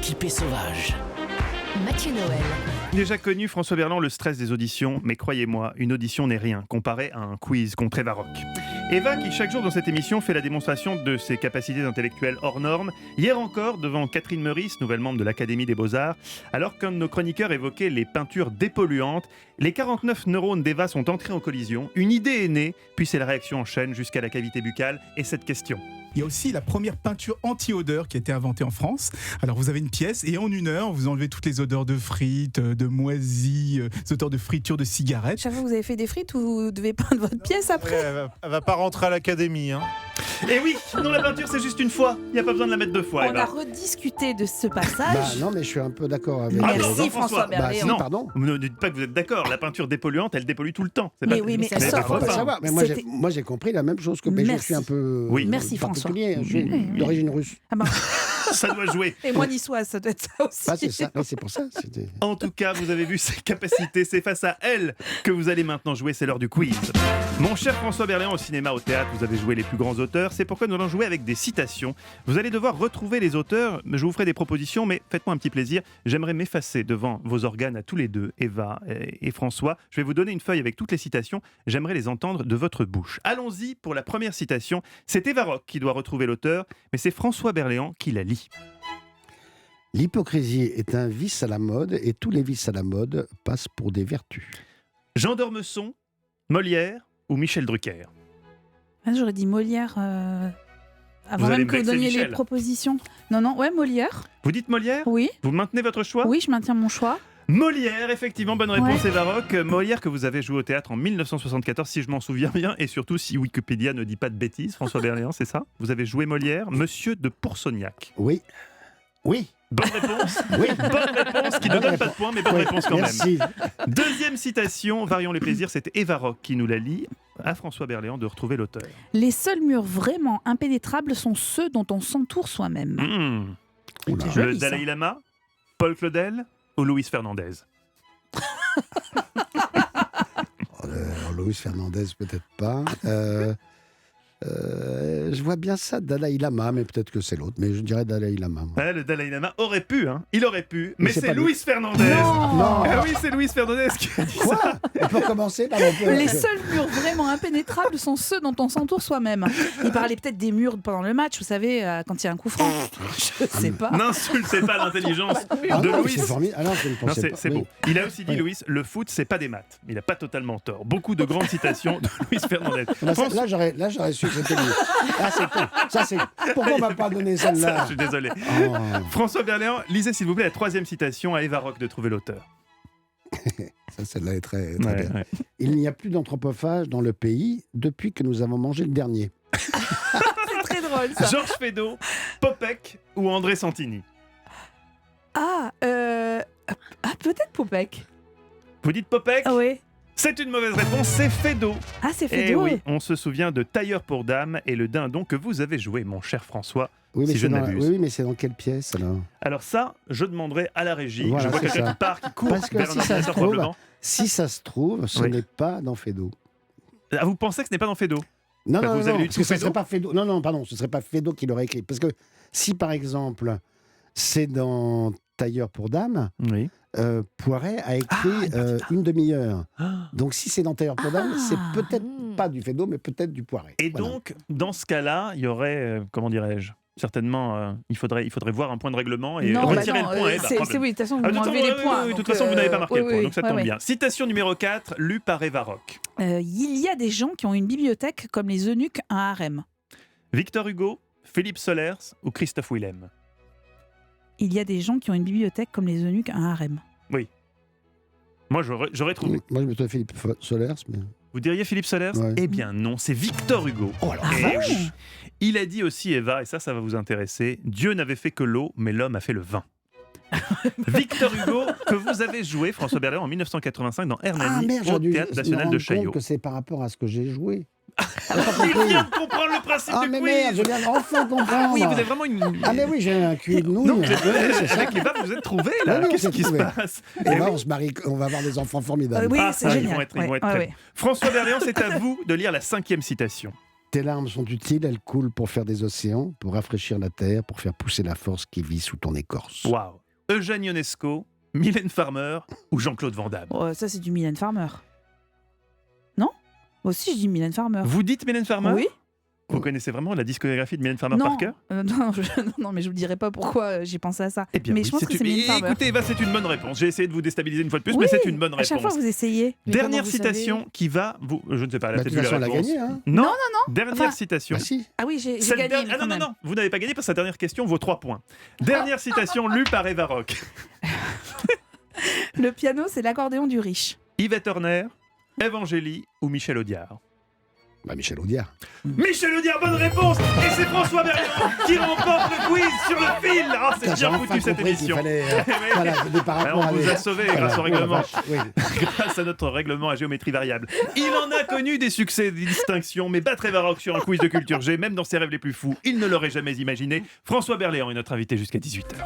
typé sauvage. Mathieu Noël. Déjà connu, François Berléand, le stress des auditions, mais croyez-moi, une audition n'est rien comparé à un quiz contre Eva Rock. Eva qui chaque jour dans cette émission fait la démonstration de ses capacités intellectuelles hors normes, hier encore devant Catherine Meurice, nouvelle membre de l'Académie des Beaux-Arts, alors qu'un de nos chroniqueurs évoquait les peintures dépolluantes, les 49 neurones d'Eva sont entrés en collision, une idée est née, puis c'est la réaction en chaîne jusqu'à la cavité buccale et cette question. Il y a aussi la première peinture anti-odeur qui a été inventée en France. Alors vous avez une pièce et en 1 heure, vous enlevez toutes les odeurs de frites, de moisis, les odeurs de friture, de cigarettes. Chaque fois que vous avez fait des frites, vous devez peindre votre pièce après. Elle va pas rentrer à l'académie. Et oui, non, la peinture c'est juste une fois, il n'y a pas besoin de la mettre 2 fois. On Eva. a rediscuté de ce passage. Non, mais je suis un peu d'accord avec. Merci François Berléand. non, pardon. ne dites pas que vous êtes d'accord, la peinture dépolluante, elle dépollue tout le temps. C'est Mais pas, oui, mais c'est ça, des fois Faut pas pas. savoir. Mais moi, j'ai compris la même chose que. Mais je Merci. suis un peu. Oui. Merci, François. particulier. Je suis d'origine russe. Ah ben, Ça doit jouer. et moi niçoise, ça doit être ça aussi. Ah, c'est ça. Oui, c'est pour ça. C'était. En tout cas, vous avez vu ses capacités, c'est face à elle que vous allez maintenant jouer, c'est l'heure du quiz. Mon cher François Berléand, au cinéma, au théâtre, vous avez joué les plus grands auteurs, c'est pourquoi nous allons jouer avec des citations. Vous allez devoir retrouver les auteurs, je vous ferai des propositions, mais faites-moi un petit plaisir, j'aimerais m'effacer devant vos organes à tous les deux, Eva et François. Je vais vous donner une feuille avec toutes les citations, j'aimerais les entendre de votre bouche. Allons-y pour la première citation, c'est Eva Rock qui doit retrouver l'auteur, mais c'est François Berléand qui la lit. L'hypocrisie est un vice à la mode et tous les vices à la mode passent pour des vertus. Jean d'Ormesson, Molière ou Michel Drucker? Ah, j'aurais dit Molière avant Vous allez même que me vous vexer, donniez les Michel. propositions. Non, ouais, Molière. Vous dites Molière? Oui, Vous maintenez votre choix? oui, je maintiens mon choix. Molière, effectivement, bonne réponse, Ouais. Eva Rock. Molière que vous avez joué au théâtre en 1974, si je m'en souviens bien, et surtout si Wikipédia ne dit pas de bêtises, François Berléand, c'est ça? Vous avez joué Molière, Monsieur de Poursognac. Oui. Oui. Bonne réponse. Oui. Bonne réponse, qui ne Bonne donne pas de réponse. points, mais bonne Oui, réponse quand merci. même. Deuxième citation, varions les plaisirs, c'était Eva Rock qui nous la lit. À François Berléand de retrouver l'auteur. Les seuls murs vraiment impénétrables sont ceux dont on s'entoure soi-même. Oula. C'est joli, Le ça. Dalai Lama, Paul Claudel ou Luis Fernandez? Luis Fernandez, peut-être pas. Je vois bien ça, Dalai Lama, mais peut-être que c'est l'autre. Mais je dirais Dalai Lama. moi. Ah, le Dalai Lama aurait pu, il aurait pu, mais c'est c'est pas lui. Luis Fernandez. Non. Ah oui, c'est Luis Fernandez qui a dit Quoi ça. On peut commencer par le Les seuls murs vraiment impénétrables sont ceux dont on s'entoure soi-même. Il parlait peut-être des murs pendant le match, vous savez, quand il y a un coup franc. Je sais pas. N'insultez pas l'intelligence Ah de non, Louis. c'est formidable. Ah non, je ne Non, pensais c'est pas. c'est Oui. beau. Il a aussi dit, Oui. Louis, le foot, c'est pas des maths. Il n'a pas totalement tort. Beaucoup de grandes citations de Luis Fernandez. Là, j'aurais su que c'était lui. Ah, c'est con. Ça, c'est. Pourquoi on m'a pas donné Ça, celle-là je suis désolé. Oh. François Berléand, lisez s'il vous plaît la 3e citation à Eva Rock de trouver l'auteur. Ça, celle-là est très, très Ouais, bien. ouais. Il n'y a plus d'anthropophage dans le pays depuis que nous avons mangé le dernier. C'est très drôle ça. Georges Feydeau, Popek ou André Santini? Peut-être Popek. Vous dites Popek? Ah oui. C'est une mauvaise réponse, c'est Feydeau. Ah, c'est Eh Feydeau. oui, on se souvient de Tailleur pour Dame et le dindon que vous avez joué, mon cher François. Oui, mais Si je c'est dans- n'abuse. oui, mais c'est dans quelle pièce alors? Alors ça, je demanderai à la régie. Voilà, je vois c'est quelqu'un ça. qui part, qui court Parce que vers si un ça se ordinateur trouve, probablement. Si ça se trouve, ce Oui. n'est pas dans Feydeau. Ah, vous pensez que ce n'est pas dans Feydeau? Non, Bah, non, vous non, avez lu parce que tout ce ne serait Feydeau pas Feydeau. Non, pardon, ce ne serait pas Feydeau qui l'aurait écrit. Parce que si, par exemple, c'est dans Tailleur pour Dame, Oui. Poiret a écrit une demi-heure. Donc si c'est dans Tailleur pour Dame, c'est peut-être pas du Feydeau, mais peut-être du Poiret. Et Voilà. donc, dans ce cas-là, il y aurait, comment dirais-je, certainement, il faudrait voir un point de règlement et Non, retirer bah non, le point. c'est oui, de toute façon, vous Ah, de toute m'enlevez façon, les points. oui, de toute donc, façon, vous n'avez pas marqué oui, le point, oui, donc ça ouais, tombe ouais. bien. Citation numéro 4, lue par Eva Rock. Il y a des gens qui ont une bibliothèque comme les eunuques un harem. Victor Hugo, Philippe Solers ou Christophe Willem? Il y a des gens qui ont une bibliothèque comme les eunuques un harem. Moi, j'aurais trouvé. Moi, je me trouve Philippe Solers, mais... Vous diriez Philippe Solers? Ouais. Eh bien non, c'est Victor Hugo. Oh là Ah Eh bon oui. Il a dit aussi, Eva, et ça va vous intéresser, Dieu n'avait fait que l'eau, mais l'homme a fait le vin. Victor Hugo, que vous avez joué, François Berléand, en 1985 dans Hernani, au Théâtre National de Chaillot. que c'est par rapport à ce que j'ai joué. Il vient de comprendre le principe Ah, du mais quiz. merde, je viens enfin comprendre. Ah oui, vous avez vraiment une... Ah, mais oui, j'ai un cul de nouille. Non, vous êtes... Oui, c'est ça. avec Eva, vous êtes trouvés là. Oui, oui, on Qu'est-ce s'est qui se trouvés. passe? Et Eh là, oui. on se marie, on va avoir des enfants formidables. Oui, Ah, c'est ça, génial. ils vont être Ouais, très ouais. bons. François Berléand, c'est à vous de lire la 5e citation. Tes larmes sont utiles, elles coulent pour faire des océans, pour rafraîchir la terre, pour faire pousser la force qui vit sous ton écorce. Waouh. Eugène Ionesco, Mylène Farmer ou Jean-Claude Van Damme? Oh, ça, c'est du Mylène Farmer. Non? Moi aussi, je dis Mylène Farmer. Vous dites Mylène Farmer? Oui. Vous connaissez vraiment la discographie de Mylène Farmer Non. par cœur? Non, mais je vous dirai pas pourquoi j'ai pensé à ça. Eh bien, mais oui, je pense que c'est une... Mylène Farmer. Écoutez, Eva, c'est une bonne réponse. J'ai essayé de vous déstabiliser une fois de plus, Oui, mais c'est une bonne à réponse. chaque fois, vous essayez. Mais Dernière comment vous citation qui va vous... Je ne sais pas, la Bah, tête de toute de façon, la elle a réponse. gagné. Hein. Non, Non, dernière Enfin, citation. Bah si. Ah oui, j'ai Cette gagné. dernière- mais Ah quand non, non, même. non, vous n'avez pas gagné parce que sa dernière question vaut 3 points. Dernière citation lue par Eva Rock. Le piano, c'est l'accordéon du riche. Yvette Horner, Evangélie ou Michel Audiard? Bah, Michel Audiard. Michel Audiard, bonne réponse! Et c'est François Berléand qui remporte le quiz sur le fil! Ah, c'est Putain, j'ai bien enfin foutu cette compris qu'il émission. fallait, voilà, c'était par Alors, rapport on à vous des- a sauvé Voilà, grâce au oh la règlement. vache, oui. Grâce à notre règlement à géométrie variable. Il en a connu des succès et des distinctions, mais battre Eva Rock sur un quiz de culture G, même dans ses rêves les plus fous, il ne l'aurait jamais imaginé. François Berléand est notre invité jusqu'à 18h.